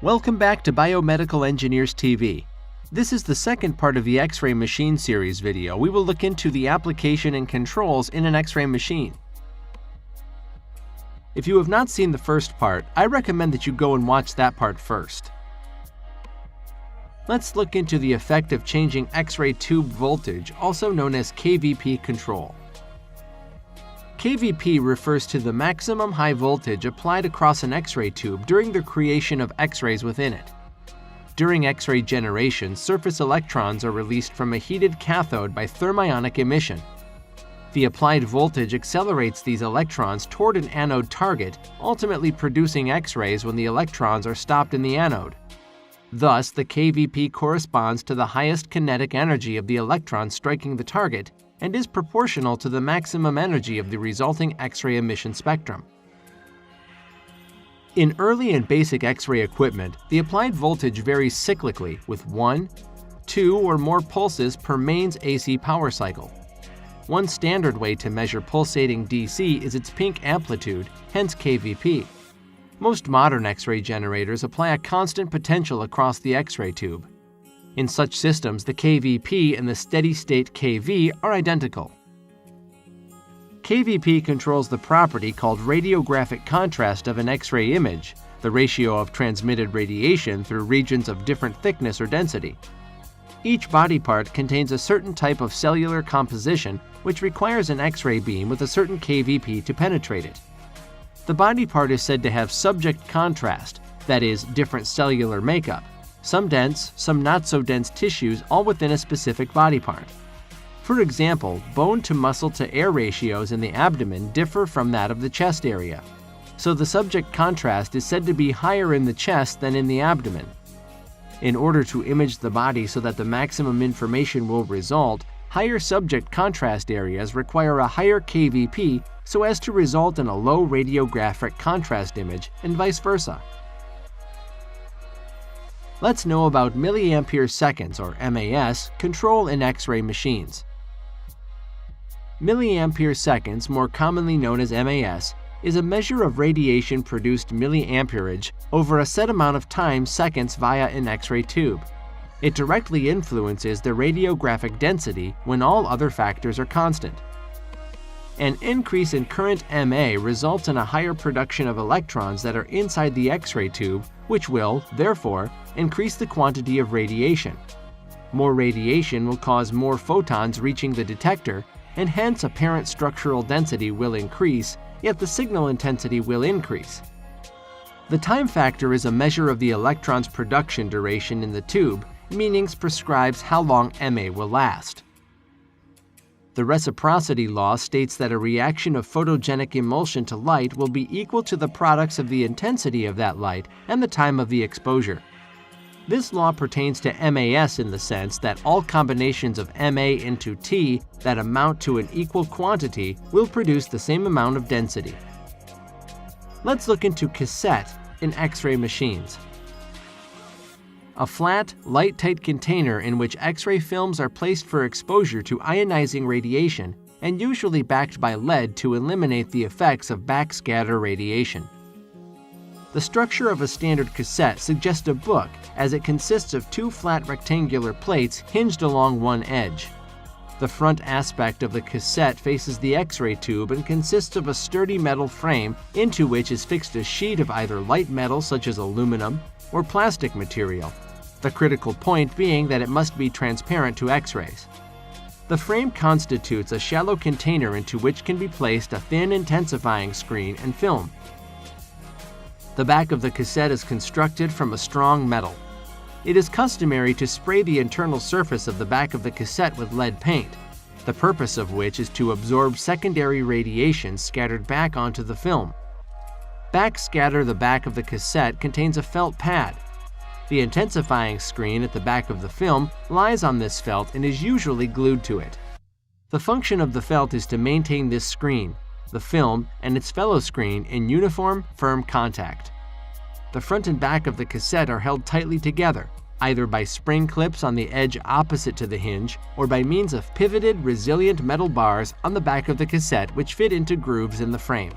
Welcome back to Biomedical Engineers TV. This is the second part of the X-ray machine series video. We will look into the application and controls in an X-ray machine. If you have not seen the first part, I recommend that you go and watch that part first. Let's look into the effect of changing X-ray tube voltage, also known as kVp control. kVp refers to the maximum high voltage applied across an X-ray tube during the creation of X-rays within it. During X-ray generation, surface electrons are released from a heated cathode by thermionic emission. The applied voltage accelerates these electrons toward an anode target, ultimately producing X-rays when the electrons are stopped in the anode. Thus, the kVp corresponds to the highest kinetic energy of the electron striking the target and is proportional to the maximum energy of the resulting X-ray emission spectrum. In early and basic X-ray equipment, the applied voltage varies cyclically with 1, 2, or more pulses per mains AC power cycle. One standard way to measure pulsating DC is its peak amplitude, hence kVp. Most modern X-ray generators apply a constant potential across the X-ray tube. In such systems, the kVp and the steady-state kV are identical. kVp controls the property called radiographic contrast of an X-ray image, the ratio of transmitted radiation through regions of different thickness or density. Each body part contains a certain type of cellular composition which requires an X-ray beam with a certain kVp to penetrate it. The body part is said to have subject contrast, that is, different cellular makeup, some dense, some not so dense tissues all within a specific body part. For example, bone to muscle to air ratios in the abdomen differ from that of the chest area, so the subject contrast is said to be higher in the chest than in the abdomen. In order to image the body so that the maximum information will result, higher subject contrast areas require a higher kVp so as to result in a low radiographic contrast image, and vice versa. Let's know about milliampere seconds, or MAS, control in X-ray machines. Milliampere seconds, more commonly known as MAS, is a measure of radiation-produced milliamperage over a set amount of time seconds via an X-ray tube. It directly influences the radiographic density when all other factors are constant. An increase in current MA results in a higher production of electrons that are inside the X-ray tube, which will, therefore, increase the quantity of radiation. More radiation will cause more photons reaching the detector, and hence apparent structural density will increase, yet the signal intensity will increase. The time factor is a measure of the electron's production duration in the tube, meaning prescribes how long MA will last. The reciprocity law states that a reaction of photogenic emulsion to light will be equal to the products of the intensity of that light and the time of the exposure. This law pertains to MAS in the sense that all combinations of MA into T that amount to an equal quantity will produce the same amount of density. Let's look into cassette in X-ray machines. A flat, light-tight container in which X-ray films are placed for exposure to ionizing radiation and usually backed by lead to eliminate the effects of backscatter radiation. The structure of a standard cassette suggests a book, as it consists of two flat rectangular plates hinged along one edge. The front aspect of the cassette faces the X-ray tube and consists of a sturdy metal frame into which is fixed a sheet of either light metal such as aluminum or plastic material, the critical point being that it must be transparent to X-rays. The frame constitutes a shallow container into which can be placed a thin intensifying screen and film. The back of the cassette is constructed from a strong metal. It is customary to spray the internal surface of the back of the cassette with lead paint, the purpose of which is to absorb secondary radiation scattered back onto the film. Backscatter the back of the cassette contains a felt pad. The intensifying screen at the back of the film lies on this felt and is usually glued to it. The function of the felt is to maintain this screen, the film, and its fellow screen in uniform, firm contact. The front and back of the cassette are held tightly together, either by spring clips on the edge opposite to the hinge or by means of pivoted, resilient metal bars on the back of the cassette which fit into grooves in the frame.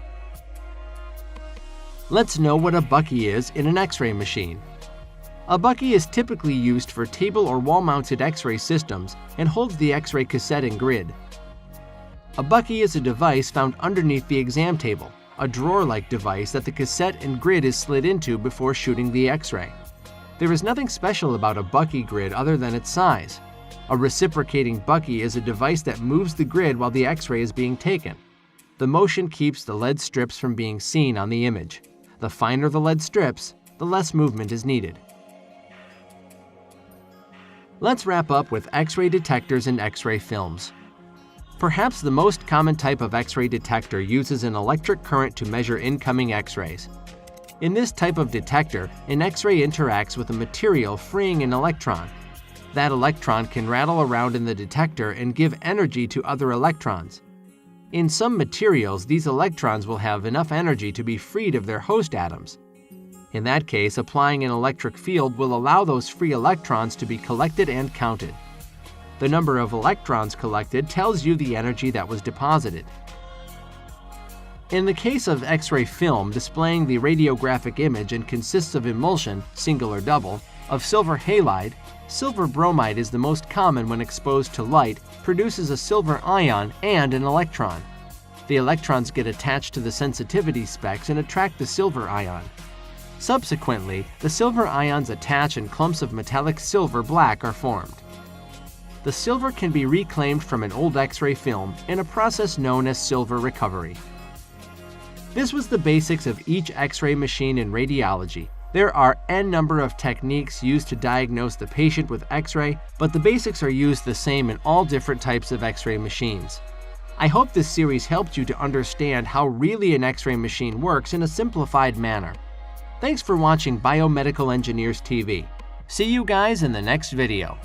Let's know what a bucky is in an X-ray machine. A bucky is typically used for table or wall-mounted X-ray systems and holds the X-ray cassette and grid. A bucky is a device found underneath the exam table, a drawer-like device that the cassette and grid is slid into before shooting the X-ray. There is nothing special about a bucky grid other than its size. A reciprocating bucky is a device that moves the grid while the X-ray is being taken. The motion keeps the lead strips from being seen on the image. The finer the lead strips, the less movement is needed. Let's wrap up with X-ray detectors and X-ray films. Perhaps the most common type of X-ray detector uses an electric current to measure incoming X-rays. In this type of detector, an X-ray interacts with a material freeing an electron. That electron can rattle around in the detector and give energy to other electrons. In some materials, these electrons will have enough energy to be freed of their host atoms. In that case, applying an electric field will allow those free electrons to be collected and counted. The number of electrons collected tells you the energy that was deposited. In the case of X-ray film displaying the radiographic image and consists of emulsion, single or double, of silver halide, silver bromide is the most common when exposed to light, produces a silver ion and an electron. The electrons get attached to the sensitivity specs and attract the silver ion. Subsequently, the silver ions attach and clumps of metallic silver black are formed. The silver can be reclaimed from an old X-ray film in a process known as silver recovery. This was the basics of each X-ray machine in radiology. There are n number of techniques used to diagnose the patient with X-ray, but the basics are used the same in all different types of X-ray machines. I hope this series helped you to understand how really an X-ray machine works in a simplified manner. Thanks for watching Biomedical Engineers TV. See you guys in the next video.